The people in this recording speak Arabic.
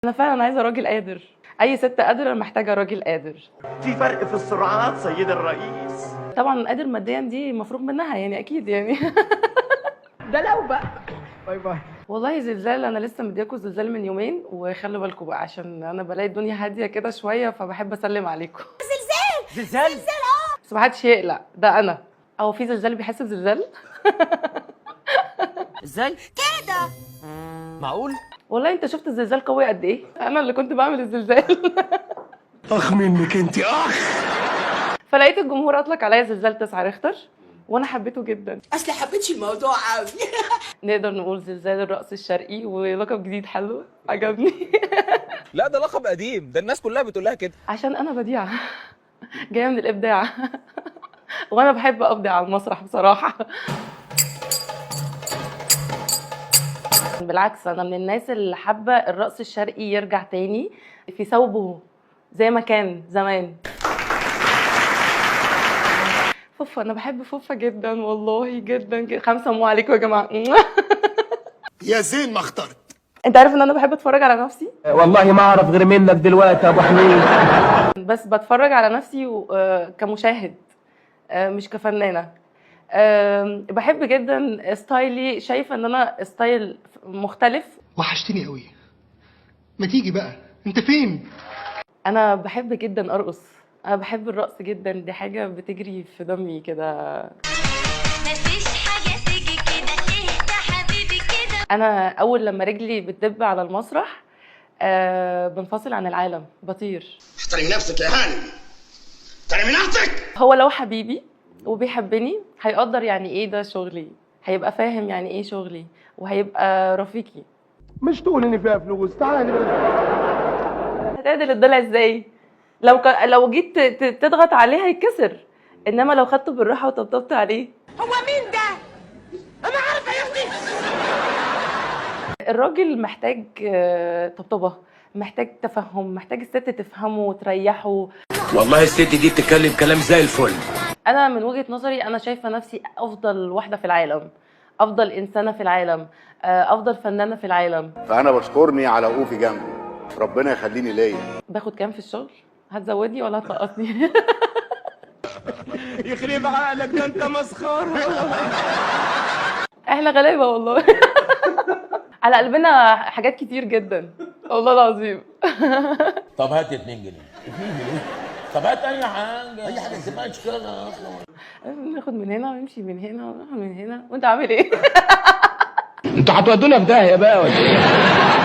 انا فعلا عايزه راجل قادر. اي ست قادره محتاجه راجل قادر. في فرق في السرعات سيد الرئيس. طبعا قادر ماديا دي مفروغ منها يعني اكيد يعني. ده لو بقى. باي باي. والله زلزال، انا لسه مدياكوا زلزال من يومين، وخلوا بالكم بقى عشان انا بلاقي الدنيا هاديه كده شويه، فبحب اسلم عليكم. زلزال بس محدش يقلق، ده انا. او في زلزال بيحس بزلزال. ازاي كده؟ معقول؟ والله انت شفت الزلزال قوي قد ايه؟ انا اللي كنت بعمل الزلزال. اخ منك انت اخ. فلقيت الجمهور اطلق عليا زلزال 9 ريختر، وانا حبيته جدا. اصل حبيتش الموضوع قوي. نقدر نقول زلزال الرأس الشرقي، ولقب جديد حلو عجبني. لا ده لقب قديم، ده الناس كلها بتقول لها كده. عشان انا بديعه، جايه من الابداع. وانا بحب ابدع على المسرح بصراحه. بالعكس، انا من الناس اللي حابه الرقص الشرقي يرجع تاني في ثوبه زي ما كان زمان. فوفا، انا بحب فوفا جدا والله، جدا 5 مو عليكم يا جماعه. يا زين ما اخترت. انت عارف ان انا بحب اتفرج على نفسي؟ والله ما اعرف غير منك دلوقتي يا ابو حميد. بس بتفرج على نفسي كمشاهد، مش كفنانه. بحب جدا ستايلي، شايفه ان انا ستايل مختلف. وحشتني قوي. ما تيجي بقى، انت فين؟ انا بحب جدا ارقص، انا بحب الرقص جدا، دي حاجه بتجري في دمي كده. مفيش حاجه تيجي كده، اهدى حبيبي كده. انا اول لما رجلي بتدب على المسرح بنفصل عن العالم، بطير. احترمي نفسك يا هاني، احترمي نفسك. هو لو حبيبي وبيحبني هيقدر يعني ايه ده شغلي، هيبقى فاهم يعني ايه شغلي، وهيبقى رفيقي. مش تقول ان فيها فلوس، تعالي بس. هتعدل الضلع ازاي؟ لو جيت تضغط عليه هيتكسر، انما لو خدته بالراحه وطبطبت عليه. هو مين ده؟ انا عارفه يا ابني. الراجل محتاج طبطبه، محتاج تفهم، محتاج الست تفهمه وتريحه. والله الست دي بتتكلم كلام زي الفل. انا من وجهه نظري انا شايفه نفسي افضل واحده في العالم، افضل انسانه في العالم، افضل فنانه في العالم. فانا بشكرني على وقوفي جنبي، ربنا يخليني ليا. باخد كام في الشغل؟ هتزودني ولا هتنقصني؟ يخرب عقلك، ده انت مسخره. احنا غلابه والله. على قلبنا حاجات كتير جدا والله العظيم. طب هات 2 جنيه. طب هات اي حاجه، اي حاجه ما كده. ناخد من هنا ونمشي من هنا وناخد من هنا. وانت عامل ايه؟ انتوا هتودونا في داهيه بقى ولا ايه؟